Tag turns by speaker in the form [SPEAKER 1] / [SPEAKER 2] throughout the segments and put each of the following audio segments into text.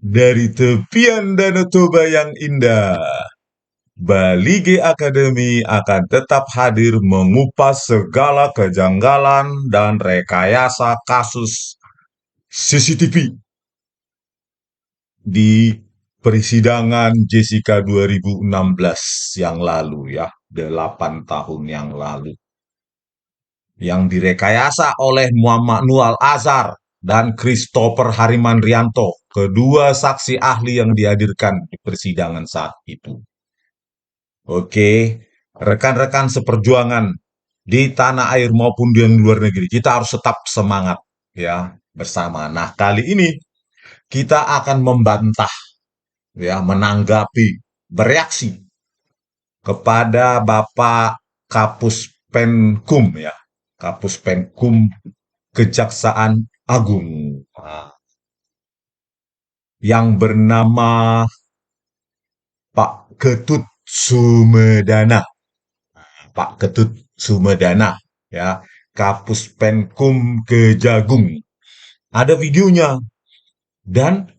[SPEAKER 1] Dari tepian Danau Toba yang indah, Bali G Academy akan tetap hadir mengupas segala kejanggalan dan rekayasa kasus CCTV di persidangan Jessica 2016 yang lalu ya, 8 tahun yang lalu. Yang direkayasa oleh Muhammad Nual Azhar dan Christopher Harimanrianto, kedua saksi ahli yang dihadirkan di persidangan saat itu. Oke, rekan-rekan seperjuangan di tanah air maupun di luar negeri, kita harus tetap semangat ya bersama. Nah, kali ini kita akan membantah ya, menanggapi, bereaksi kepada Bapak Kapus Penkum ya, Kapus Penkum Kejaksaan Agung yang bernama Pak Ketut Sumedana. Pak Ketut Sumedana ya, Kapus Penkum Kejagung. Ada videonya dan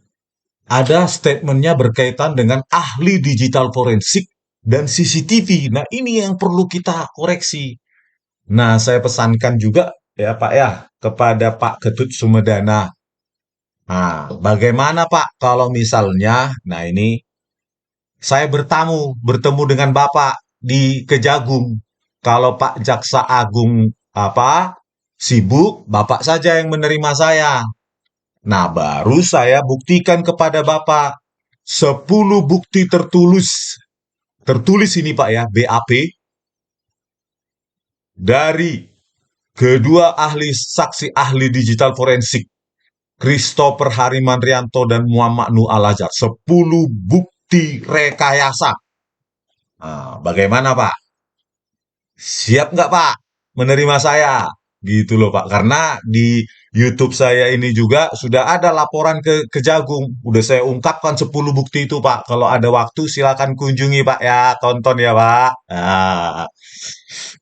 [SPEAKER 1] ada statementnya berkaitan dengan ahli digital forensik dan CCTV. Nah, ini yang perlu kita koreksi. Nah, saya pesankan juga ya Pak ya kepada Pak Ketut Sumedana. Nah, bagaimana Pak kalau misalnya, nah ini saya bertemu dengan Bapak di Kejagung. Kalau Pak Jaksa Agung sibuk, Bapak saja yang menerima saya. Nah, baru saya buktikan kepada Bapak 10 bukti tertulis. Tertulis ini Pak ya, BAP dari kedua saksi ahli digital forensik Christopher Harimanrianto dan Muhammad Nu Al-Azhar. 10 bukti rekayasa. Nah, bagaimana Pak? Siap nggak Pak menerima saya? Gitu loh Pak. Karena di YouTube saya ini juga sudah ada laporan ke Kejagung. Udah saya ungkapkan 10 bukti itu Pak. Kalau ada waktu silakan kunjungi Pak ya. Tonton ya Pak. Nah,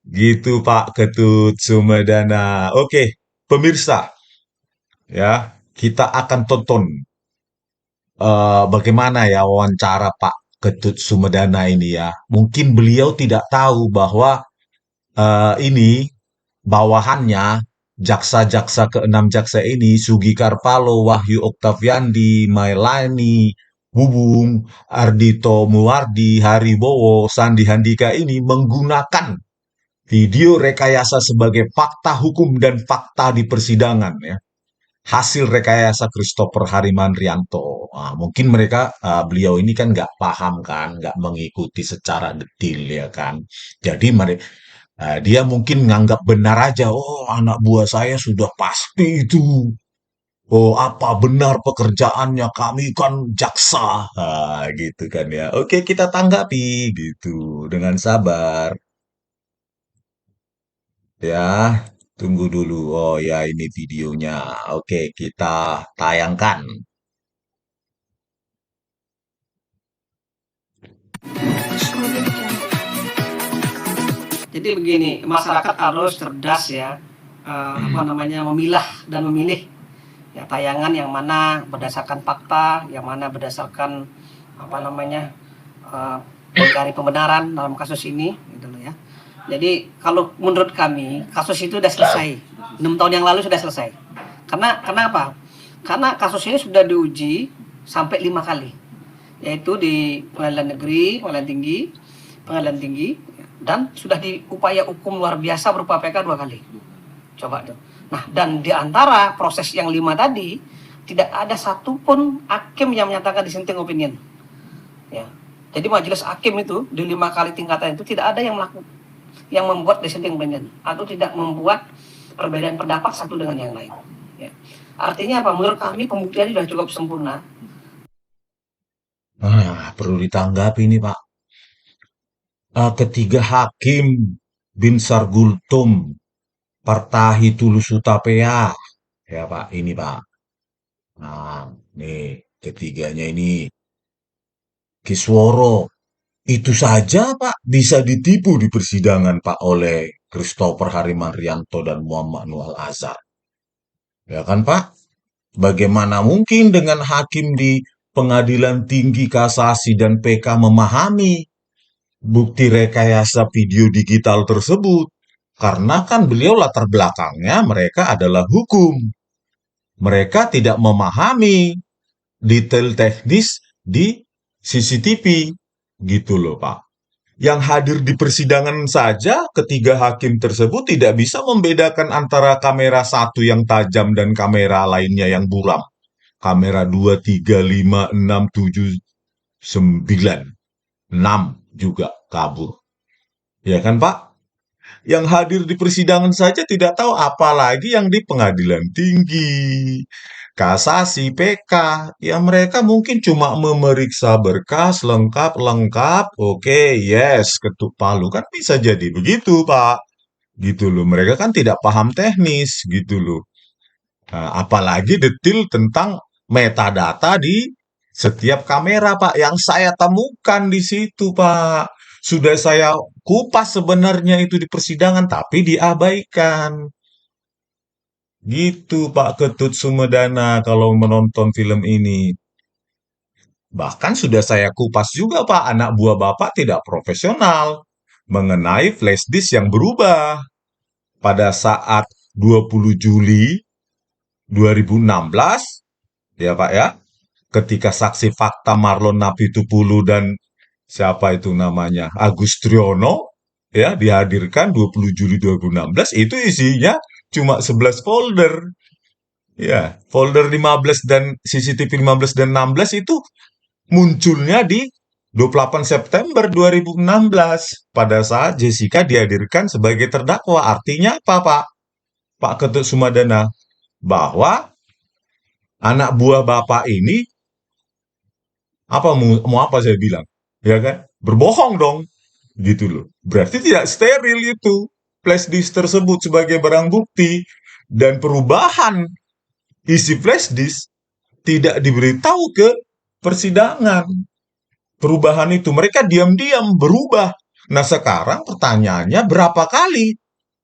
[SPEAKER 1] gitu Pak Ketut Sumedana. Oke, pemirsa ya, kita akan tonton bagaimana ya wawancara Pak Ketut Sumedana ini ya. Mungkin beliau tidak tahu bahwa ini bawahannya jaksa-jaksa keenam jaksa ini Sugi Karpalo, Wahyu Oktaviandi, Mailani, Bubung, Ardito Muwardi, Haribowo, Sandi Handika ini menggunakan video rekayasa sebagai fakta hukum dan fakta di persidangan ya. Hasil rekayasa Christopher Harimanrianto. Nah, mungkin beliau ini kan nggak paham kan, nggak mengikuti secara detail ya kan. Jadi dia mungkin nganggap benar aja, oh anak buah saya sudah pasti itu. Oh apa benar pekerjaannya, kami kan jaksa. Gitu kan ya. Oke kita tanggapi gitu dengan sabar. Ya, tunggu dulu. Oh ya ini videonya. Oke kita tayangkan.
[SPEAKER 2] Jadi begini, masyarakat harus cerdas ya, apa namanya, memilah dan memilih ya tayangan yang mana berdasarkan fakta, yang mana berdasarkan apa namanya, mencari pembenaran dalam kasus ini, gitu loh ya. Jadi kalau menurut kami kasus itu sudah selesai, 6 tahun yang lalu sudah selesai. Karena kenapa? Karena kasus ini sudah diuji sampai 5 kali, yaitu di pengadilan negeri, pengadilan tinggi, dan sudah diupaya hukum luar biasa berupa PK 2 kali. Coba tuh. Nah, dan di antara proses yang 5 tadi, tidak ada satupun hakim yang menyatakan dissenting opinion. Ya. Jadi majelis hakim itu di 5 kali tingkatan itu tidak ada yang membuat dissenting opinion atau tidak membuat perbedaan pendapat satu dengan yang lain. Ya. Artinya apa? Menurut kami pembuktiannya sudah cukup sempurna.
[SPEAKER 1] Perlu ditanggapi ini Pak. Ketiga hakim Binsar Gultom, Partahi Tulus Utapea. Ya Pak, ini Pak. Nah, nih ketiganya ini Kisworo. Itu saja Pak bisa ditipu di persidangan Pak oleh Christopher Harimanrianto dan Muhammad Nual Azhar. Ya kan Pak? Bagaimana mungkin dengan hakim di Pengadilan Tinggi Kasasi dan PK memahami bukti rekayasa video digital tersebut. Karena kan beliau latar belakangnya mereka adalah hukum. Mereka tidak memahami detail teknis di CCTV. Gitu loh, Pak. Yang hadir di persidangan saja, ketiga hakim tersebut tidak bisa membedakan antara kamera satu yang tajam dan kamera lainnya yang buram. Kamera 2, 3, 5, 6, 7, 9, 6 juga kabur. Ya kan, Pak? Yang hadir di persidangan saja tidak tahu, apalagi yang di pengadilan tinggi, kasasi, PK. Ya mereka mungkin cuma memeriksa berkas lengkap-lengkap. Oke, yes, ketuk palu. Kan bisa jadi begitu, Pak. Gitu loh. Mereka kan tidak paham teknis, gitu loh. Nah, apalagi detil tentang metadata di setiap kamera, Pak, yang saya temukan di situ, Pak. Sudah saya kupas sebenarnya itu di persidangan, tapi diabaikan. Gitu, Pak Ketut Sumedana, kalau menonton film ini. Bahkan sudah saya kupas juga, Pak, anak buah Bapak tidak profesional mengenai flash disk yang berubah. Pada saat 20 Juli 2016, ya Pak ya, ketika saksi fakta Marlon Napitupulu dan siapa itu namanya, Agus Triono, ya, dihadirkan 20 Juli 2016, itu isinya cuma 11 folder. Ya, folder 15 dan CCTV 15 dan 16 itu munculnya di 28 September 2016 pada saat Jessica dihadirkan sebagai terdakwa. Artinya apa, Pak? Pak Ketut Sumadana, bahwa anak buah Bapak ini apa mau apa saya bilang? Ya kan? Berbohong dong. Gitu loh. Berarti tidak steril itu flash disk tersebut sebagai barang bukti, dan perubahan isi flash disk tidak diberitahu ke persidangan. Perubahan itu mereka diam-diam berubah. Nah, sekarang pertanyaannya, berapa kali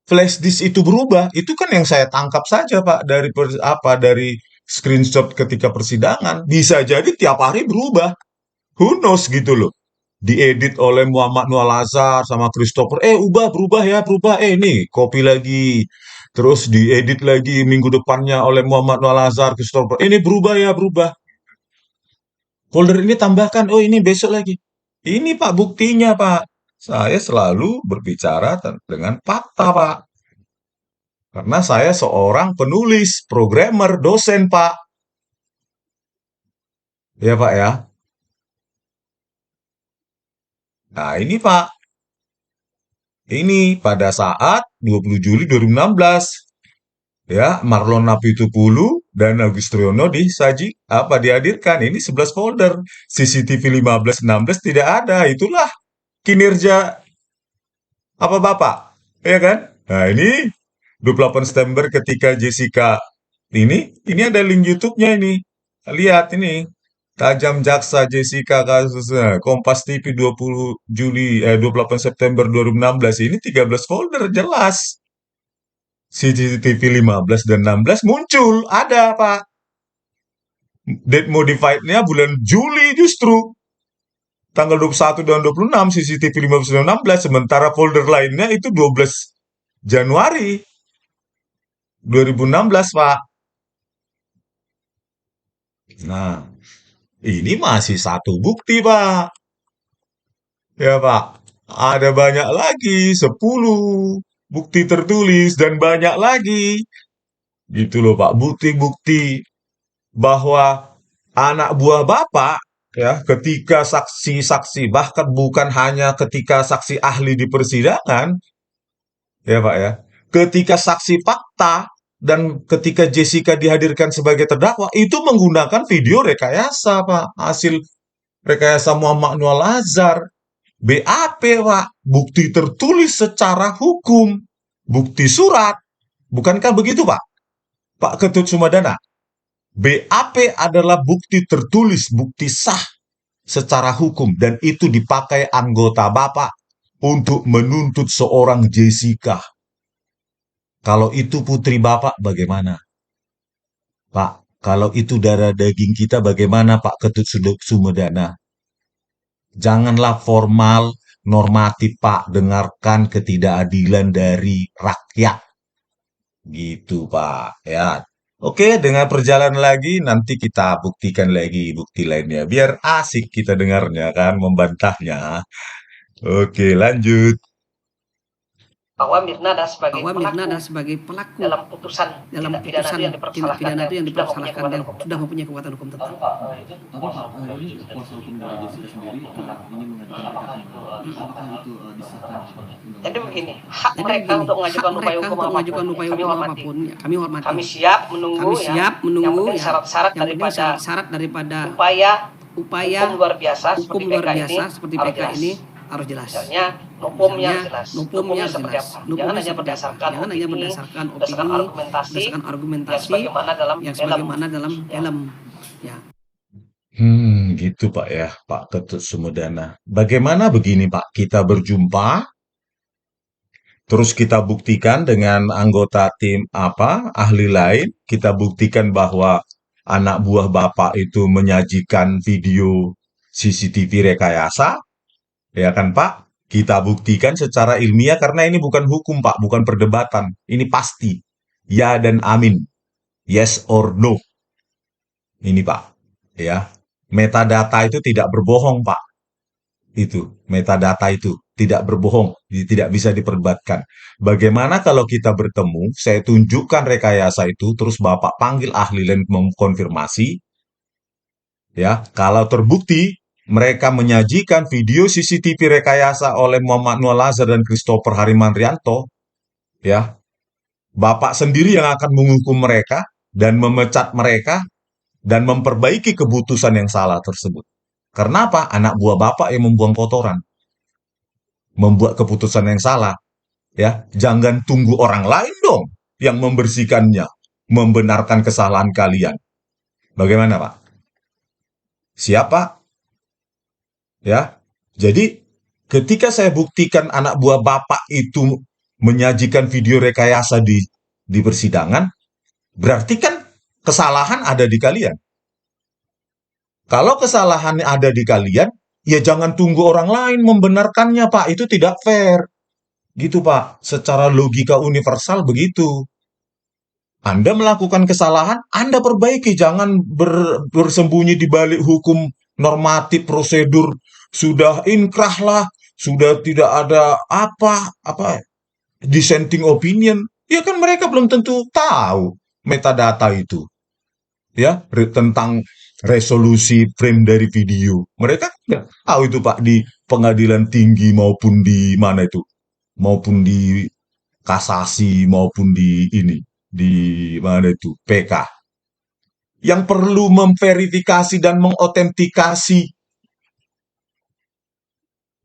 [SPEAKER 1] flash disk itu berubah? Itu kan yang saya tangkap saja, Pak, dari screenshot ketika persidangan. Bisa jadi tiap hari berubah. Who knows gitu loh. Diedit oleh Muhammad Noah Lazar sama Christopher. Ubah, berubah ya, berubah. Nih, copy lagi. Terus diedit lagi minggu depannya oleh Muhammad Noah Lazar, Christopher. Ini berubah ya, berubah. Folder ini tambahkan, oh ini besok lagi. Ini Pak buktinya, Pak. Saya selalu berbicara dengan fakta, Pak. Karena saya seorang penulis, programmer, dosen, Pak. Ya, Pak ya. Nah, ini Pak. Ini pada saat 20 Juli 2016. Ya, Marlon Napitupulu dan Agus Triono dihadirkan. Ini 11 folder. CCTV 15, 16 tidak ada. Itulah kinerja apa Bapak? Ya kan? Nah, ini 28 September ketika Jessica ini ada link YouTube-nya ini. Lihat ini. Tajam Jaksa Jessica kasusnya. Kompas TV 20 Juli 28 September 2016, ini 13 folder jelas. CCTV 15 dan 16 muncul, ada Pak. Date modified-nya bulan Juli justru. Tanggal 21 dan 26 CCTV 15 dan 16, sementara folder lainnya itu 12 Januari 2016, Pak. Nah, ini masih satu bukti, Pak. Ya, Pak. Ada banyak lagi, 10 bukti tertulis dan banyak lagi. Gitu loh, Pak. Bukti-bukti bahwa anak buah Bapak, ya, ketika saksi-saksi, bahkan bukan hanya ketika saksi ahli di persidangan, ya Pak ya, ketika saksi fakta dan ketika Jessica dihadirkan sebagai terdakwa, itu menggunakan video rekayasa, Pak. Hasil rekayasa Muhammad Noah Lazar. BAP, Pak. Bukti tertulis secara hukum. Bukti surat. Bukankah begitu, Pak? Pak Ketut Sumadana. BAP adalah bukti tertulis, bukti sah secara hukum, dan itu dipakai anggota Bapak untuk menuntut seorang Jessica. Kalau itu putri Bapak bagaimana? Pak, Kalau itu darah daging kita, bagaimana Pak Ketut Sumedana? Janganlah formal, normatif Pak, dengarkan ketidakadilan dari rakyat. Gitu Pak, ya. Oke, dengan perjalanan lagi, nanti kita buktikan lagi bukti lainnya. Biar asik kita dengarnya kan, membantahnya. Oke, lanjut.
[SPEAKER 2] bahwa Mirna adalah sebagai
[SPEAKER 3] bahwa Mirna
[SPEAKER 2] pelaku
[SPEAKER 3] adalah sebagai pelaku
[SPEAKER 2] dalam putusan
[SPEAKER 3] dalam
[SPEAKER 2] tindak pidana
[SPEAKER 3] putusan
[SPEAKER 2] itu yang
[SPEAKER 3] tindak pidana itu yang
[SPEAKER 2] dipersalahkan
[SPEAKER 3] dipersalahkan dan sudah mempunyai kekuatan hukum tetap.
[SPEAKER 4] Tapi Pak, ini kuasa hukum dari Jessica sendiri ini mengajukan apakah itu disahkan
[SPEAKER 2] Jadi begini, hak
[SPEAKER 3] Jadi
[SPEAKER 2] mereka
[SPEAKER 3] begini,
[SPEAKER 2] untuk mengajukan
[SPEAKER 3] hak
[SPEAKER 2] upaya
[SPEAKER 3] mereka
[SPEAKER 2] hukum
[SPEAKER 3] untuk mengajukan
[SPEAKER 2] apapun,
[SPEAKER 3] upaya
[SPEAKER 2] kami
[SPEAKER 3] hukum
[SPEAKER 2] hormati.
[SPEAKER 3] apapun, ya, kami hormati.
[SPEAKER 2] Kami siap menunggu,
[SPEAKER 3] Kami siap
[SPEAKER 2] yang
[SPEAKER 3] menunggu
[SPEAKER 2] penting syarat-syarat
[SPEAKER 3] yang penting
[SPEAKER 2] daripada
[SPEAKER 3] syarat daripada
[SPEAKER 2] upaya
[SPEAKER 3] upaya
[SPEAKER 2] hukum luar biasa
[SPEAKER 3] hukum
[SPEAKER 2] seperti
[SPEAKER 3] luar
[SPEAKER 2] PK
[SPEAKER 3] biasa
[SPEAKER 2] ini
[SPEAKER 3] seperti
[SPEAKER 2] harus
[SPEAKER 3] PK
[SPEAKER 2] jelas.
[SPEAKER 3] ini harus jelas.
[SPEAKER 2] Misalnya, hukumnya
[SPEAKER 3] Misalnya,
[SPEAKER 2] jelas.
[SPEAKER 3] hukumnya
[SPEAKER 2] seperti
[SPEAKER 3] jelas.
[SPEAKER 2] apa?
[SPEAKER 3] Hukumnya
[SPEAKER 2] Jangan hanya
[SPEAKER 3] seperti apa?
[SPEAKER 2] berdasarkan
[SPEAKER 3] Jangan hanya
[SPEAKER 2] opini,
[SPEAKER 3] berdasarkan
[SPEAKER 2] berdasarkan
[SPEAKER 3] opini,
[SPEAKER 2] argumentasi,
[SPEAKER 3] berdasarkan
[SPEAKER 2] yang
[SPEAKER 3] argumentasi
[SPEAKER 2] sebagaimana dalam
[SPEAKER 3] yang
[SPEAKER 2] film.
[SPEAKER 3] sebagaimana dalam
[SPEAKER 2] Ya.
[SPEAKER 3] film. Ya.
[SPEAKER 1] Gitu Pak ya, Pak Ketut Sumedana. Bagaimana begini Pak, kita berjumpa, terus kita buktikan dengan anggota tim ahli lain, kita buktikan bahwa anak buah Bapak itu menyajikan video CCTV rekayasa, ya kan Pak? Kita buktikan secara ilmiah karena ini bukan hukum Pak, bukan perdebatan. Ini pasti. Ya dan amin. Yes or no. Ini Pak, ya. Metadata itu tidak berbohong Pak. Itu, metadata itu tidak berbohong, tidak bisa diperdebatkan. Bagaimana kalau kita bertemu, saya tunjukkan rekayasa itu, terus Bapak panggil ahli dan mengkonfirmasi, ya, kalau terbukti mereka menyajikan video CCTV rekayasa oleh Muhammad Nual Azhar dan Christopher Harimandrianto, ya, Bapak sendiri yang akan menghukum mereka dan memecat mereka dan memperbaiki keputusan yang salah tersebut. Karena apa? Anak buah Bapak yang membuang kotoran, membuat keputusan yang salah. Ya, jangan tunggu orang lain dong yang membersihkannya, membenarkan kesalahan kalian. Bagaimana, Pak? Siapa? Ya. Jadi, ketika saya buktikan anak buah Bapak itu menyajikan video rekayasa di persidangan, berarti kan kesalahan ada di kalian. Kalau kesalahannya ada di kalian, ya jangan tunggu orang lain membenarkannya, Pak. Itu tidak fair. Gitu, Pak. Secara logika universal begitu. Anda melakukan kesalahan, Anda perbaiki. Jangan bersembunyi di balik hukum normatif prosedur. Sudah inkrah lah, sudah tidak ada dissenting opinion. Ya kan mereka belum tentu tahu metadata itu. Ya, tentang resolusi frame dari video. Mereka nggak tahu itu Pak di pengadilan tinggi maupun di mana itu, maupun di kasasi maupun di mana itu PK. Yang perlu memverifikasi dan mengotentikasi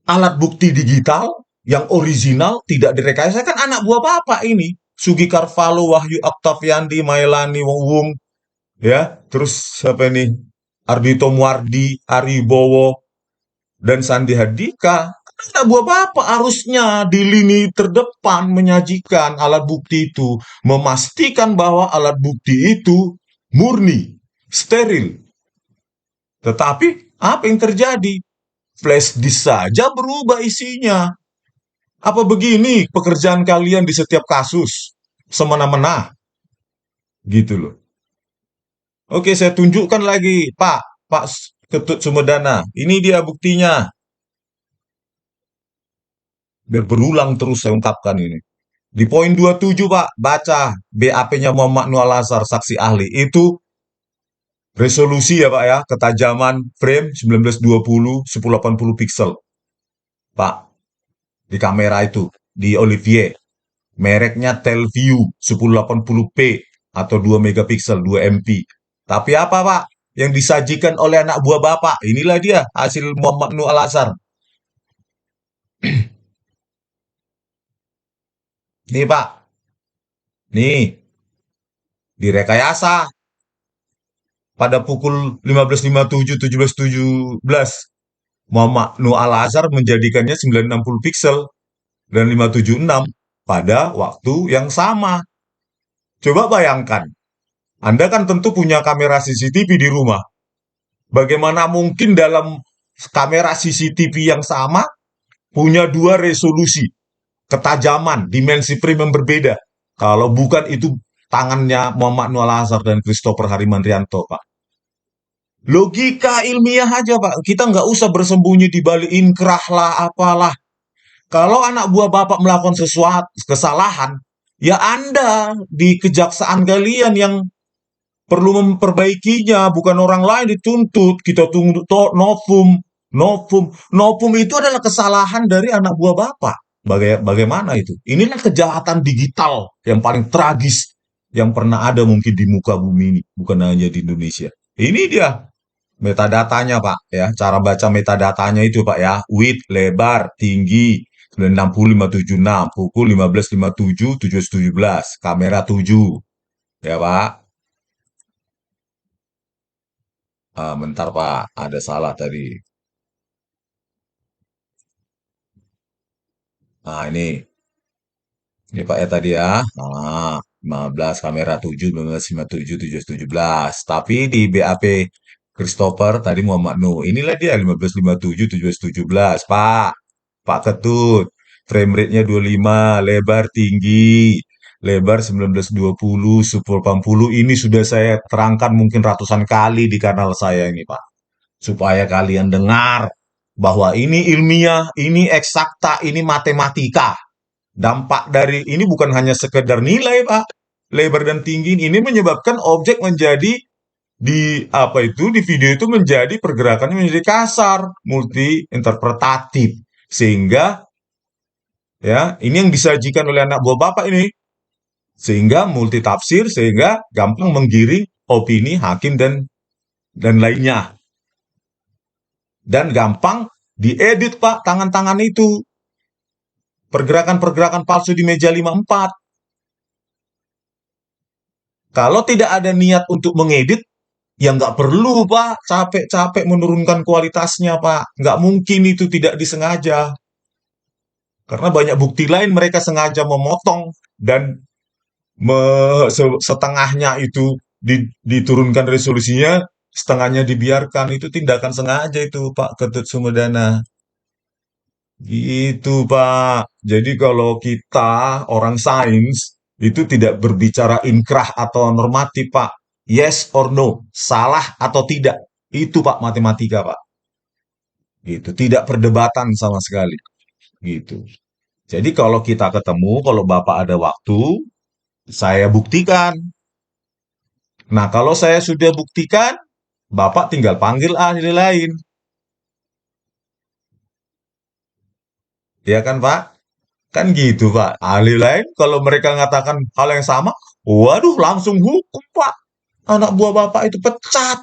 [SPEAKER 1] alat bukti digital yang original tidak direkayasa kan anak buah Bapak ini. Sugi Carvalho, Wahyu Octaviandi, Mailani Wong, ya, terus siapa ini? Ardhito Muardi, Ari Bowo, dan Sandi Handika. Anak buah Bapak harusnya di lini terdepan menyajikan alat bukti itu, memastikan bahwa alat bukti itu murni, steril. Tetapi apa yang terjadi? Flash disk saja berubah isinya. Apa begini pekerjaan kalian di setiap kasus? Semena-mena. Gitu loh. Oke, saya tunjukkan lagi, Pak Ketut Sumedana. Ini dia buktinya. Biar berulang terus saya ungkapkan ini. Di poin 27, Pak, baca BAP-nya Muhammad Nual Azhar, saksi ahli. Itu resolusi ya, Pak ya, ketajaman frame 1920 1080 pixel. Pak, di kamera itu, di Olivier. Mereknya Telview 1080p atau 2 megapiksel, 2 MP. Tapi apa, Pak? Yang disajikan oleh anak buah Bapak. Inilah dia hasil Muhammad Nual Azhar. Nih, Pak. Nih, direkayasa pada pukul 15.57 17.17 Muhammad Nual Azhar menjadikannya 960 pixel dan 576 pada waktu yang sama. Coba bayangkan, Anda kan tentu punya kamera CCTV di rumah. Bagaimana mungkin dalam kamera CCTV yang sama punya dua resolusi, ketajaman, dimensi frame yang berbeda? Kalau bukan itu tangannya Muhammad Noor Al-Azhar dan Christopher Harimandrianto, Pak. Logika ilmiah aja, Pak. Kita nggak usah bersembunyi di balik inkrah lah, apalah. Kalau anak buah Bapak melakukan sesuatu kesalahan, ya Anda di kejaksaan kalian yang perlu memperbaikinya, bukan orang lain dituntut. Kita tunggu novum, novum, novum itu adalah kesalahan dari anak buah Bapak. Bagaimana itu? Inilah kejahatan digital yang paling tragis yang pernah ada mungkin di muka bumi ini, bukan hanya di Indonesia. Ini dia metadatanya, Pak, ya. Cara baca metadatanya itu, Pak, ya. Width, lebar, tinggi, 960, 576, pukul 15.57, 717, kamera 7. Ya, Pak. Bentar, Pak. Ada salah tadi. Nah, ini Pak ya tadi ya. 15 kamera 7, 15, 57, 717. Tapi di BAP Christopher tadi Muhammad Nuh. Inilah dia 15, 57, 717. Pak. Pak Ketut. Frame rate-nya 25, lebar tinggi. Lebar 1920, sub 80. Ini sudah saya terangkan mungkin ratusan kali di kanal saya ini, Pak. Supaya kalian dengar bahwa ini ilmiah, ini eksakta, ini matematika. Dampak dari ini bukan hanya sekedar nilai, Pak. Lebar dan tinggi ini menyebabkan objek menjadi di apa itu di video itu menjadi pergerakannya menjadi kasar, multi interpretatif. Sehingga ya, ini yang disajikan oleh anak buah Bapak ini. Sehingga multi tafsir sehingga gampang menggiring opini hakim dan lainnya. Dan gampang diedit, Pak, tangan-tangan itu. Pergerakan-pergerakan palsu di meja 54. Kalau tidak ada niat untuk mengedit, ya nggak perlu, Pak. Capek-capek menurunkan kualitasnya, Pak. Nggak mungkin itu tidak disengaja. Karena banyak bukti lain mereka sengaja memotong dan setengahnya itu diturunkan resolusinya, setengahnya dibiarkan. Itu tindakan sengaja itu, Pak Ketut Sumedana. Gitu, Pak. Jadi kalau kita orang sains itu tidak berbicara inkrah atau normatif, Pak. Yes or no, salah atau tidak. Itu, Pak, matematika, Pak. Gitu, tidak perdebatan sama sekali. Gitu. Jadi kalau kita ketemu, kalau Bapak ada waktu, saya buktikan. Nah, kalau saya sudah buktikan, Bapak tinggal panggil ahli lain. Ya kan, Pak? Kan gitu, Pak. Ahli lain, kalau mereka mengatakan hal yang sama, waduh, langsung hukum, Pak. Anak buah Bapak itu pecat.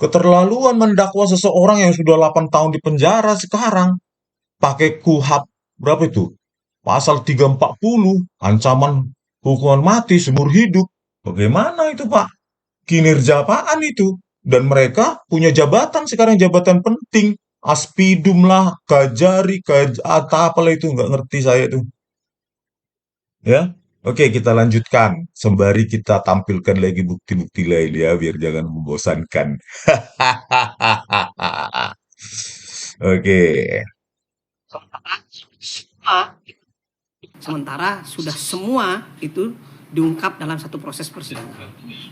[SPEAKER 1] Keterlaluan mendakwa seseorang yang sudah 8 tahun di penjara sekarang. Pakai KUHP, berapa itu? Pasal 340, ancaman hukuman mati seumur hidup. Bagaimana itu, Pak? Kinerja apaan itu? Dan mereka punya jabatan sekarang, jabatan penting. Aspidum lah, Kajari, apalah itu, nggak ngerti saya itu. Ya, oke kita lanjutkan. Sembari kita tampilkan lagi bukti-bukti lain ya, biar jangan membosankan. Oke,
[SPEAKER 3] Sementara sudah semua itu diungkap dalam satu proses persidangan.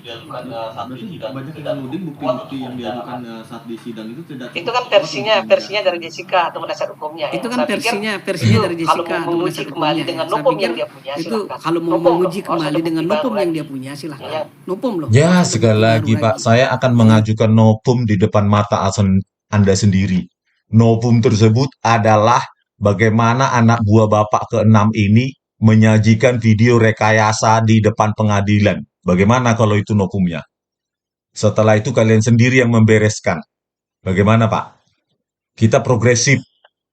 [SPEAKER 4] Berarti banyak yang menuding bukti-bukti yang diajukan saat di sidang itu tidak
[SPEAKER 2] Itu kan versinya dari Jessica atau penasihat hukumnya.
[SPEAKER 3] Itu
[SPEAKER 2] Ya.
[SPEAKER 3] kan
[SPEAKER 2] Saya pikir
[SPEAKER 3] versinya dari
[SPEAKER 2] kalau
[SPEAKER 3] Jessica
[SPEAKER 2] mau
[SPEAKER 3] atau
[SPEAKER 2] menguji
[SPEAKER 3] penasihat
[SPEAKER 2] kembali
[SPEAKER 3] hukumnya.
[SPEAKER 2] dengan
[SPEAKER 3] Saya
[SPEAKER 2] nopum
[SPEAKER 3] pikir
[SPEAKER 2] yang dia punya,
[SPEAKER 3] itu
[SPEAKER 2] silahkan.
[SPEAKER 3] kalau mau
[SPEAKER 2] Nopum loh,
[SPEAKER 3] menguji
[SPEAKER 2] harus ada
[SPEAKER 3] kembali dengan
[SPEAKER 2] bukti baru
[SPEAKER 3] nopum yang
[SPEAKER 2] lagi.
[SPEAKER 3] dia punya, silahkan.
[SPEAKER 2] Ya.
[SPEAKER 3] Nopum loh.
[SPEAKER 1] ya
[SPEAKER 3] Harus ada
[SPEAKER 1] sekali
[SPEAKER 3] bukti
[SPEAKER 1] lagi
[SPEAKER 3] baru
[SPEAKER 1] Pak,
[SPEAKER 3] lagi.
[SPEAKER 1] saya akan mengajukan novum di depan mata Anda sendiri. Novum tersebut adalah bagaimana anak buah Bapak ke-6 ini menyajikan video rekayasa di depan pengadilan. Bagaimana kalau itu novumnya? Setelah itu kalian sendiri yang membereskan. Bagaimana, Pak? Kita progresif.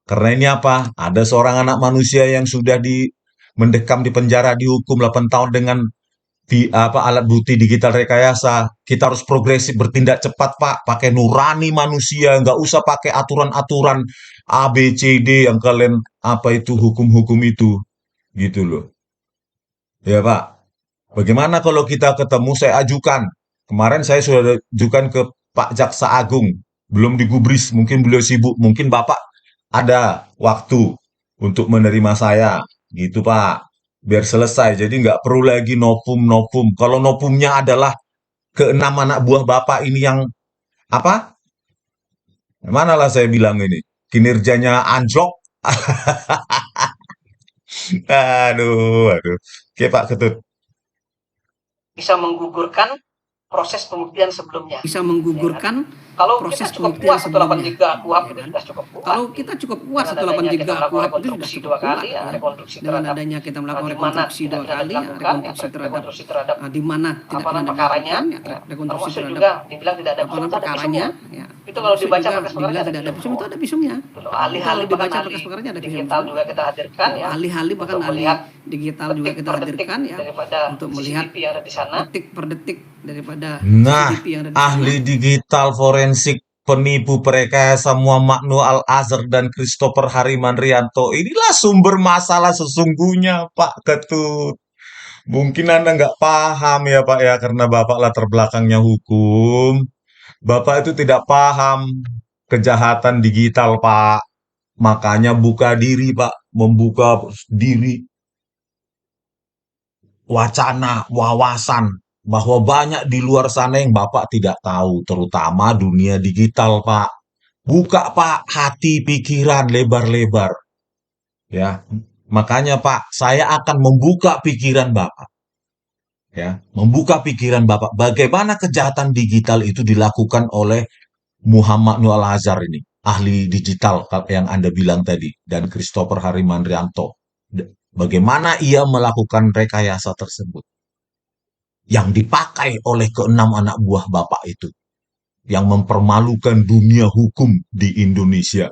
[SPEAKER 1] Karena ini apa? Ada seorang anak manusia yang sudah mendekam di penjara dihukum 8 tahun dengan alat bukti digital rekayasa. Kita harus progresif, bertindak cepat, Pak. Pakai nurani manusia, nggak usah pakai aturan-aturan A, B, C, D yang kalian apa itu hukum-hukum itu. Gitu loh. Ya, Pak. Bagaimana kalau kita ketemu, saya ajukan. Kemarin saya sudah ajukan ke Pak Jaksa Agung, belum digubris, mungkin beliau sibuk, mungkin Bapak ada waktu untuk menerima saya, gitu Pak. Biar selesai, jadi nggak perlu lagi nopum-nopum. Kalau nopumnya adalah keenam anak buah Bapak ini yang apa? Mana lah saya bilang ini, kinerjanya anjlok. Aduh, aduh. Oke Pak Ketut.
[SPEAKER 2] bisa menggugurkan proses pembuktian sebelumnya.
[SPEAKER 3] Bisa menggugurkan
[SPEAKER 2] Kalau
[SPEAKER 3] proses
[SPEAKER 2] kita cukup
[SPEAKER 3] pembuktian
[SPEAKER 2] kuat
[SPEAKER 3] sebelumnya.
[SPEAKER 2] 183 KUHP
[SPEAKER 3] Ya
[SPEAKER 2] itu
[SPEAKER 3] kan?
[SPEAKER 2] sudah cukup kuat.
[SPEAKER 3] Kalau kita cukup kuat
[SPEAKER 2] Dengan adanya
[SPEAKER 3] 183
[SPEAKER 2] kita melakukan
[SPEAKER 3] KUHP itu sudah
[SPEAKER 2] rekonstruksi
[SPEAKER 3] cukup
[SPEAKER 2] 2
[SPEAKER 3] kuat.
[SPEAKER 2] kali,
[SPEAKER 3] Ya.
[SPEAKER 2] rekonstruksi
[SPEAKER 3] Dengan
[SPEAKER 2] terhadap
[SPEAKER 3] adanya kita melakukan
[SPEAKER 2] di mana
[SPEAKER 3] rekonstruksi
[SPEAKER 2] tidak
[SPEAKER 3] 2
[SPEAKER 2] pernah
[SPEAKER 3] kali, ya,
[SPEAKER 2] dilakukan,
[SPEAKER 3] rekonstruksi terhadap
[SPEAKER 2] rekonstruksi terhadap
[SPEAKER 3] di mana tidak pernah
[SPEAKER 2] perkaranya,
[SPEAKER 3] dilakukan, ya, rekonstruksi
[SPEAKER 2] termasuk
[SPEAKER 3] terhadap
[SPEAKER 2] juga dibilang tidak ada
[SPEAKER 3] laporan
[SPEAKER 2] visum, itu ada
[SPEAKER 3] perkaranya,
[SPEAKER 2] visumnya.
[SPEAKER 3] ya.
[SPEAKER 2] Itu kalau
[SPEAKER 3] Termasuk
[SPEAKER 2] dibaca
[SPEAKER 3] juga
[SPEAKER 2] berkas perkaranya
[SPEAKER 3] dibilang
[SPEAKER 2] ada
[SPEAKER 3] tidak ada
[SPEAKER 2] visum.
[SPEAKER 3] visum, itu ada visumnya.
[SPEAKER 2] Kalau
[SPEAKER 3] Kalau
[SPEAKER 2] ahli-ahli
[SPEAKER 3] dibaca
[SPEAKER 2] bahkan
[SPEAKER 3] berkas
[SPEAKER 2] ahli
[SPEAKER 3] perkaranya ada
[SPEAKER 2] digital
[SPEAKER 3] visum.
[SPEAKER 2] juga kita hadirkan ya.
[SPEAKER 3] Ahli-ahli bahkan
[SPEAKER 2] untuk
[SPEAKER 3] ahli
[SPEAKER 2] melihat
[SPEAKER 3] digital juga
[SPEAKER 2] detik
[SPEAKER 3] kita
[SPEAKER 2] per detik
[SPEAKER 3] hadirkan ya
[SPEAKER 2] daripada
[SPEAKER 3] untuk melihat
[SPEAKER 2] CCTV yang ada di sana.
[SPEAKER 3] detik per detik daripada
[SPEAKER 1] Nah,
[SPEAKER 3] CCTV yang ada di sana.
[SPEAKER 1] ahli digital forensik penipu perekayasa Muhammad Nur Al-Azhar dan Christopher Harimanrianto inilah sumber masalah sesungguhnya Pak Ketut. Mungkin Anda nggak paham ya Pak ya, karena Bapak latar belakangnya hukum. Bapak itu tidak paham kejahatan digital Pak. Makanya buka diri Pak, membuka diri wacana, wawasan bahwa banyak di luar sana yang Bapak tidak tahu, terutama dunia digital, Pak. Buka, Pak, hati pikiran lebar-lebar, ya. Makanya, Pak, saya akan membuka pikiran Bapak, ya. Membuka pikiran Bapak bagaimana kejahatan digital itu dilakukan oleh Muhammad Nur Al-Azhar ini, ahli digital yang Anda bilang tadi, dan Christopher Harimanrianto. Bagaimana ia melakukan rekayasa tersebut yang dipakai oleh keenam anak buah Bapak itu, yang mempermalukan dunia hukum di Indonesia.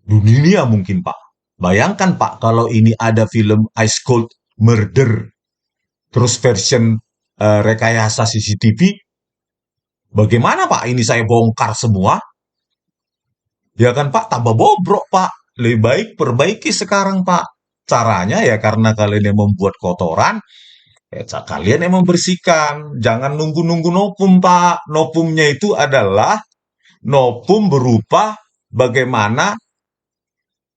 [SPEAKER 1] Dunia mungkin, Pak. Bayangkan, Pak, kalau ini ada film Ice Cold Murder, terus version rekayasa CCTV, bagaimana, Pak? Ini saya bongkar semua. Ya kan, Pak? Tambah bobrok, Pak. Lebih baik perbaiki sekarang, Pak. Caranya ya karena kalian yang membuat kotoran, kalian yang membersihkan. Jangan nunggu-nunggu nopum, Pak. Nopumnya itu adalah nopum berupa bagaimana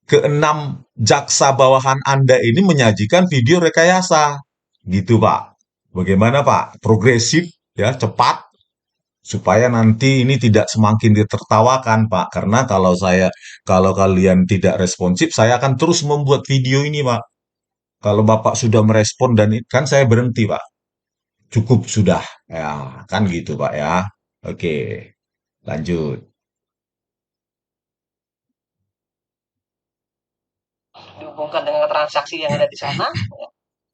[SPEAKER 1] keenam jaksa bawahan Anda ini menyajikan video rekayasa. Gitu, Pak. Bagaimana, Pak? Progresif, ya, cepat, supaya nanti ini tidak semakin ditertawakan, Pak. Karena kalau kalian tidak responsif, saya akan terus membuat video ini, Pak. Kalau Bapak sudah merespon dan kan saya berhenti, Pak. Cukup sudah. Ya, kan gitu, Pak ya. Oke, lanjut.
[SPEAKER 2] Dihubungkan dengan transaksi yang ada di sana. Ya.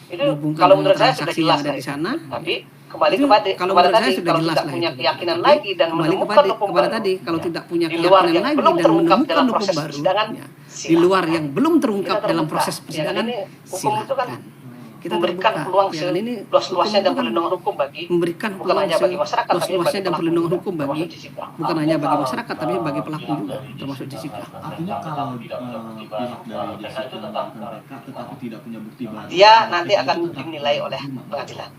[SPEAKER 2] Itu
[SPEAKER 3] Dihubungkan
[SPEAKER 2] kalau
[SPEAKER 3] dengan
[SPEAKER 2] menurut saya sudah
[SPEAKER 3] transaksi
[SPEAKER 2] jelas
[SPEAKER 3] yang ada
[SPEAKER 2] dari
[SPEAKER 3] di sana.
[SPEAKER 2] Tapi kembali
[SPEAKER 3] Itu
[SPEAKER 2] kepada
[SPEAKER 3] kalau
[SPEAKER 2] kepada
[SPEAKER 3] menurut saya
[SPEAKER 2] tadi
[SPEAKER 3] sudah
[SPEAKER 2] kalau
[SPEAKER 3] jelas
[SPEAKER 2] tidak
[SPEAKER 3] lah
[SPEAKER 2] punya
[SPEAKER 3] itu.
[SPEAKER 2] keyakinan
[SPEAKER 3] Tapi
[SPEAKER 2] lagi dan
[SPEAKER 3] kembali
[SPEAKER 2] menemukan
[SPEAKER 3] kepada
[SPEAKER 2] hukum
[SPEAKER 3] kepada
[SPEAKER 2] baru,
[SPEAKER 3] tadi kalau
[SPEAKER 2] ya,
[SPEAKER 3] tidak punya
[SPEAKER 2] di luar
[SPEAKER 3] keyakinan
[SPEAKER 2] yang
[SPEAKER 3] lagi
[SPEAKER 2] belum
[SPEAKER 3] dan
[SPEAKER 2] terungkap
[SPEAKER 3] menemukan
[SPEAKER 2] dalam
[SPEAKER 3] hukum
[SPEAKER 2] proses
[SPEAKER 3] baru,
[SPEAKER 2] persidangan,
[SPEAKER 3] ya, di
[SPEAKER 2] silakan.
[SPEAKER 3] luar yang belum terungkap
[SPEAKER 2] Kita
[SPEAKER 3] dalam
[SPEAKER 2] terbuka.
[SPEAKER 3] proses
[SPEAKER 2] Ya,
[SPEAKER 3] persidangan,
[SPEAKER 2] ini hukum itu kan
[SPEAKER 3] silakan. Kita
[SPEAKER 2] memberikan
[SPEAKER 3] terbuka.
[SPEAKER 2] peluang
[SPEAKER 3] Ya, kan ini
[SPEAKER 2] seluas-luasnya
[SPEAKER 3] hukum
[SPEAKER 2] dan
[SPEAKER 3] itu kan
[SPEAKER 2] perlindungan hukum bagi
[SPEAKER 3] memberikan
[SPEAKER 2] bukan
[SPEAKER 3] peluang
[SPEAKER 2] hanya bagi masyarakat tapi
[SPEAKER 3] seluas-luasnya
[SPEAKER 2] bagi
[SPEAKER 3] dan
[SPEAKER 2] pelaku
[SPEAKER 3] perlindungan
[SPEAKER 2] juga,
[SPEAKER 3] hukum bagi
[SPEAKER 2] termasuk Jessica.
[SPEAKER 3] bukan hanya bagi masyarakat tapi bagi pelaku juga termasuk Jessica.
[SPEAKER 4] Artinya kalau pihak dari Jessica melakukan rekap tetapi tidak punya bukti baru,
[SPEAKER 2] Dia nanti akan
[SPEAKER 4] itu tetap
[SPEAKER 2] dinilai oleh
[SPEAKER 4] diterima.
[SPEAKER 2] pengadilan.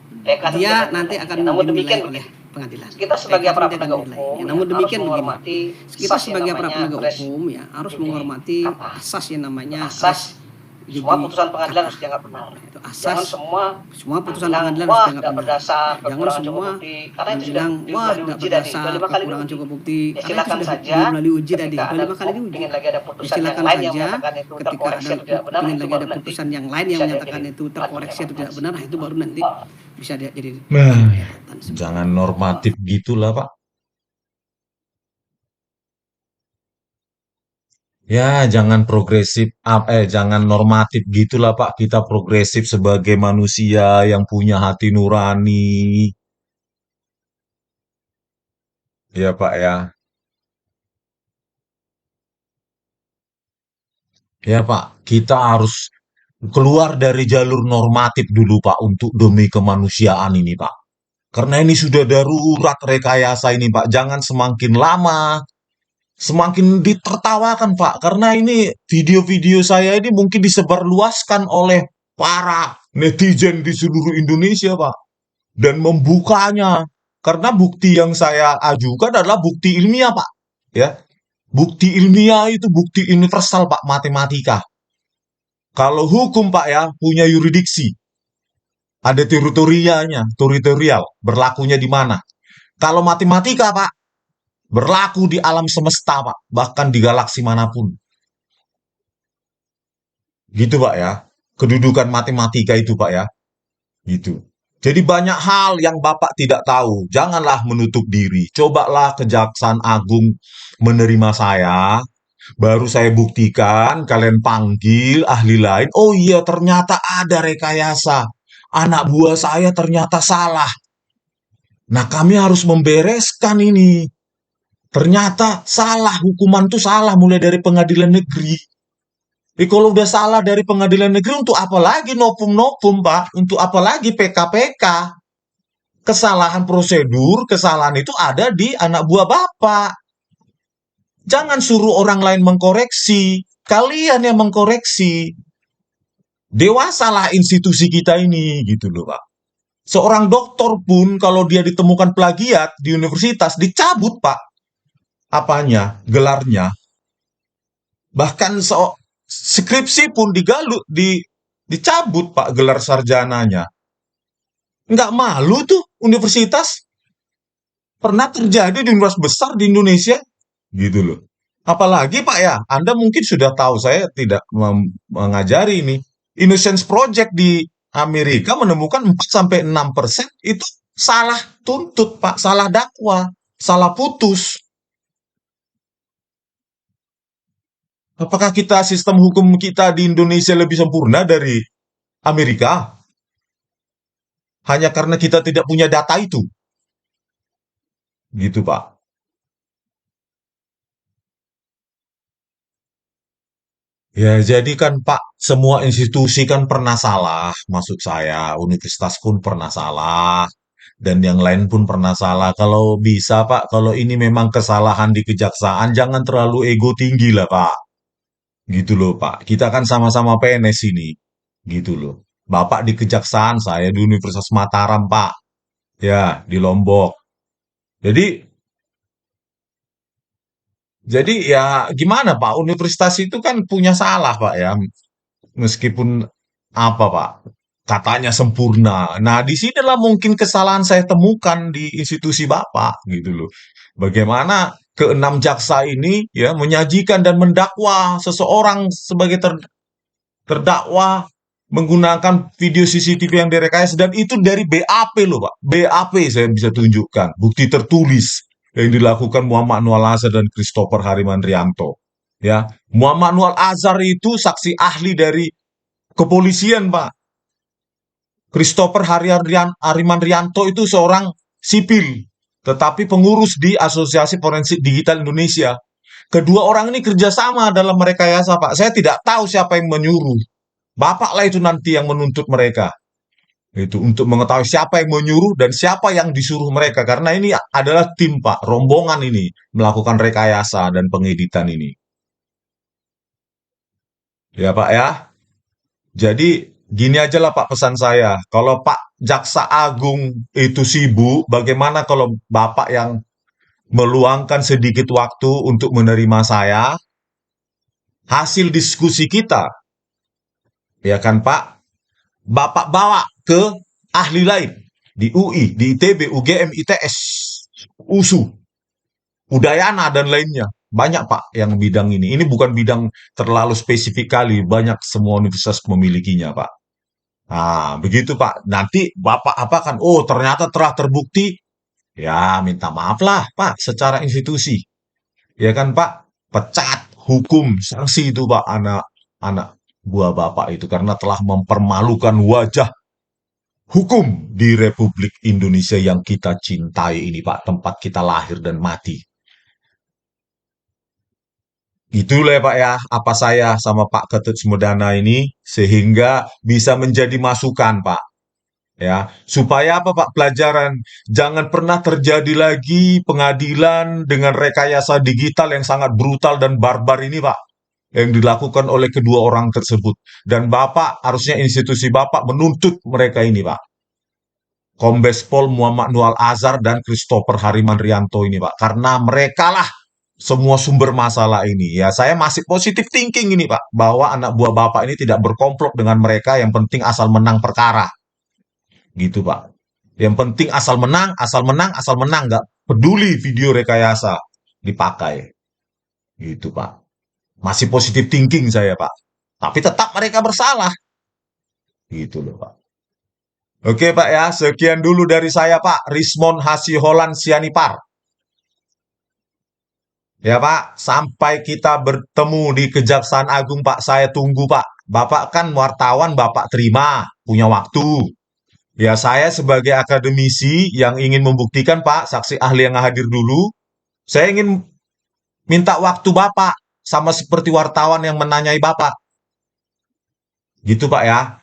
[SPEAKER 3] Dia nanti akan
[SPEAKER 2] namun
[SPEAKER 3] dinilai
[SPEAKER 2] demikian
[SPEAKER 3] oleh
[SPEAKER 2] begini.
[SPEAKER 3] pengadilan.
[SPEAKER 2] Kita sebagai
[SPEAKER 3] PK
[SPEAKER 2] aparat
[SPEAKER 3] nanti akan
[SPEAKER 2] penegak
[SPEAKER 3] dinilai.
[SPEAKER 2] hukum
[SPEAKER 3] Ya, namun demikian
[SPEAKER 2] harus
[SPEAKER 3] begini.
[SPEAKER 2] menghormati
[SPEAKER 3] Kita
[SPEAKER 2] asas yang
[SPEAKER 3] sebagai aparat
[SPEAKER 2] namanya
[SPEAKER 3] penegak
[SPEAKER 2] pres
[SPEAKER 3] hukum ya harus
[SPEAKER 2] judi
[SPEAKER 3] menghormati
[SPEAKER 2] kata.
[SPEAKER 3] asas yang namanya
[SPEAKER 2] Asas
[SPEAKER 3] judi
[SPEAKER 2] semua putusan pengadilan
[SPEAKER 3] kata.
[SPEAKER 2] harus dianggap benar.
[SPEAKER 3] Itu
[SPEAKER 2] Jangan
[SPEAKER 3] asas
[SPEAKER 2] semua
[SPEAKER 3] putusan
[SPEAKER 2] bilang,
[SPEAKER 3] pengadilan
[SPEAKER 2] wah
[SPEAKER 3] harus dianggap
[SPEAKER 2] tidak
[SPEAKER 3] benar.
[SPEAKER 2] berdasar,
[SPEAKER 3] Jangan
[SPEAKER 2] kekurangan cukup
[SPEAKER 3] semua
[SPEAKER 2] bukti. Karena itu sudah
[SPEAKER 3] bilang wah tidak
[SPEAKER 2] diuji tadi,
[SPEAKER 3] berdasar,
[SPEAKER 2] sudah 5 kali
[SPEAKER 3] kekurangan
[SPEAKER 2] diuji.
[SPEAKER 3] cukup bukti.
[SPEAKER 2] Ya
[SPEAKER 3] Karena itu
[SPEAKER 2] silakan
[SPEAKER 3] sudah
[SPEAKER 2] saja.
[SPEAKER 3] melalui uji tadi,
[SPEAKER 2] Ketika
[SPEAKER 3] sudah
[SPEAKER 2] ada
[SPEAKER 3] 5 kali diuji.
[SPEAKER 2] ingin lagi ada
[SPEAKER 3] Ya,
[SPEAKER 2] putusan yang
[SPEAKER 3] silakan
[SPEAKER 2] lain yang
[SPEAKER 3] saja
[SPEAKER 2] menyatakan itu
[SPEAKER 3] ketika
[SPEAKER 2] terkoreksi
[SPEAKER 3] ada
[SPEAKER 2] atau tidak benar,
[SPEAKER 3] ingin
[SPEAKER 2] itu
[SPEAKER 3] lagi
[SPEAKER 2] baru
[SPEAKER 3] ada
[SPEAKER 2] nanti
[SPEAKER 3] putusan yang lain yang
[SPEAKER 2] bisa
[SPEAKER 3] menyatakan
[SPEAKER 2] jadi
[SPEAKER 3] itu terkoreksi atau tidak
[SPEAKER 2] evaluasi.
[SPEAKER 3] benar, nah itu baru nanti bisa jadi
[SPEAKER 1] Nah,
[SPEAKER 3] catatan seperti
[SPEAKER 1] jangan
[SPEAKER 3] itu.
[SPEAKER 1] normatif gitulah, Pak. Ya, jangan progresif, jangan normatif gitulah, Pak. Kita progresif sebagai manusia yang punya hati nurani. Ya, Pak ya. Ya, Pak. Kita harus keluar dari jalur normatif dulu, Pak, untuk demi kemanusiaan ini, Pak. Karena ini sudah darurat rekayasa ini, Pak. Jangan semakin lama, semakin ditertawakan, Pak. Karena ini video-video saya ini mungkin disebarluaskan oleh para netizen di seluruh Indonesia, Pak, dan membukanya. Karena bukti yang saya ajukan adalah bukti ilmiah, Pak. Ya, bukti ilmiah itu bukti universal, Pak, matematika. Kalau hukum, Pak, ya, punya yuridiksi. Ada teritorial, berlakunya di mana. Kalau matematika, Pak, berlaku di alam semesta, Pak, bahkan di galaksi manapun. Gitu, Pak, ya. Kedudukan matematika itu, Pak, ya. Gitu. Jadi banyak hal yang Bapak tidak tahu. Janganlah menutup diri. Cobalah Kejaksaan Agung menerima saya. Baru saya buktikan, kalian panggil ahli lain. Oh iya, ternyata ada rekayasa. Anak buah saya ternyata salah. Nah, kami harus membereskan ini. Ternyata salah, hukuman itu salah mulai dari pengadilan negeri. Kalau udah salah dari pengadilan negeri, untuk apa lagi novum-novum, Pak? Untuk apa lagi PK-PK? Kesalahan prosedur, kesalahan itu ada di anak buah Bapak. Jangan suruh orang lain mengkoreksi. Kalian yang mengkoreksi. Dewasalah institusi kita ini, gitu loh, Pak. Seorang doktor pun kalau dia ditemukan plagiat di universitas, dicabut, Pak. Apanya? Gelarnya. Bahkan skripsi pun dicabut, Pak, gelar sarjananya. Nggak malu tuh universitas. Pernah terjadi di universitas besar di Indonesia. Gitu loh. Apalagi, Pak, ya, Anda mungkin sudah tahu, saya tidak mengajari ini. Innocence Project di Amerika menemukan 4-6% itu salah tuntut, Pak, salah dakwa, salah putus. Apakah sistem hukum kita di Indonesia lebih sempurna dari Amerika? Hanya karena kita tidak punya data itu. Gitu, Pak. Ya, jadi kan, Pak, semua institusi kan pernah salah, maksud saya. Universitas pun pernah salah, dan yang lain pun pernah salah. Kalau bisa, Pak, kalau ini memang kesalahan di kejaksaan, jangan terlalu ego tinggi lah, Pak. Gitu loh, Pak. Kita kan sama-sama PNS ini. Gitu loh. Bapak di kejaksaan, saya di Universitas Mataram, Pak. Ya, di Lombok. Jadi, ya gimana, Pak? Universitas itu kan punya salah, Pak, ya. Meskipun apa, Pak? Katanya sempurna. Nah, di sinilah mungkin kesalahan saya temukan di institusi Bapak, gitu loh. Bagaimana keenam jaksa ini ya menyajikan dan mendakwa seseorang sebagai terdakwa menggunakan video CCTV yang direkayasa, dan itu dari BAP loh, Pak. BAP saya bisa tunjukkan, bukti tertulis yang dilakukan Muhammad Nual Azhar dan Christopher Harimandrianto. Ya, Muhammad Nual Azhar itu saksi ahli dari kepolisian, Pak. Christopher Harimandrianto itu seorang sipil, tetapi pengurus di Asosiasi Forensik Digital Indonesia. Kedua orang ini kerjasama dalam merekayasa, Pak. Saya tidak tahu siapa yang menyuruh. Bapaklah itu nanti yang menuntut mereka. Itu untuk mengetahui siapa yang menyuruh dan siapa yang disuruh mereka. Karena ini adalah tim, Pak, rombongan ini melakukan rekayasa dan pengeditan ini. Ya, Pak, ya. Jadi gini aja lah, Pak, pesan saya. Kalau Pak Jaksa Agung itu sibuk, bagaimana kalau Bapak yang meluangkan sedikit waktu untuk menerima saya, hasil diskusi kita, ya kan, Pak, Bapak bawa ke ahli lain di UI, di ITB, UGM, ITS, USU, Udayana, dan lainnya. Banyak, Pak, yang bidang ini. Ini bukan bidang terlalu spesifik kali, banyak semua universitas memilikinya, Pak. Nah, begitu, Pak. Nanti Bapak apakan, oh ternyata telah terbukti, ya minta maaf lah, Pak, secara institusi. Ya kan, Pak? Pecat, hukum, sanksi itu, Pak, anak buah Bapak itu karena telah mempermalukan wajah hukum di Republik Indonesia yang kita cintai ini, Pak, tempat kita lahir dan mati. Itulah ya, Pak, ya, apa saya sama Pak Ketut Sumedana ini sehingga bisa menjadi masukan, Pak. Ya, supaya apa, Pak, pelajaran jangan pernah terjadi lagi pengadilan dengan rekayasa digital yang sangat brutal dan barbar ini, Pak. yang dilakukan oleh kedua orang tersebut. Dan Bapak, harusnya institusi Bapak menuntut mereka ini, Pak. Kombes Pol Muhammad Nual Azhar dan Christopher Hariman Rianto ini, Pak. Karena mereka lah semua sumber masalah ini. Ya, saya masih positif thinking ini, Pak. Bahwa anak buah Bapak ini tidak berkomplot dengan mereka, yang penting asal menang perkara. Gitu, Pak. Yang penting asal menang, asal menang, asal menang. Nggak peduli video rekayasa dipakai. Gitu, Pak. Masih positif thinking saya, Pak. Tapi tetap mereka bersalah. Gitu loh, Pak. Oke, Pak ya. Sekian dulu dari saya, Pak. Rismon Hasiholan Sianipar. Ya, Pak. Sampai kita bertemu di Kejaksaan Agung, Pak. Saya tunggu, Pak. Bapak kan wartawan, Bapak terima. Punya waktu. Ya, saya sebagai akademisi yang ingin membuktikan, Pak, saksi ahli yang hadir dulu, saya ingin minta waktu Bapak, sama seperti wartawan yang menanyai Bapak. Gitu, Pak ya.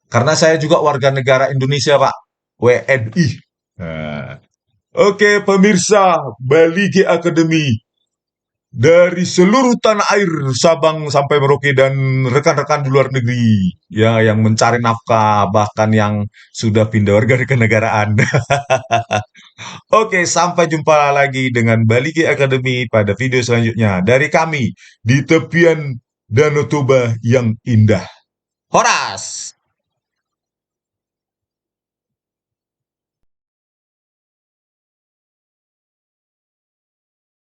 [SPEAKER 1] Karena saya juga warga negara Indonesia, Pak. WNI. Nah. Oke, pemirsa Baligi Academy. Dari seluruh tanah air, Sabang sampai Merauke, dan rekan-rekan di luar negeri. Ya, yang mencari nafkah, bahkan yang sudah pindah warga kenegaraan. Oke, sampai jumpa lagi dengan Baligi Academy pada video selanjutnya. Dari kami, di tepian Danau Toba yang indah. Horas!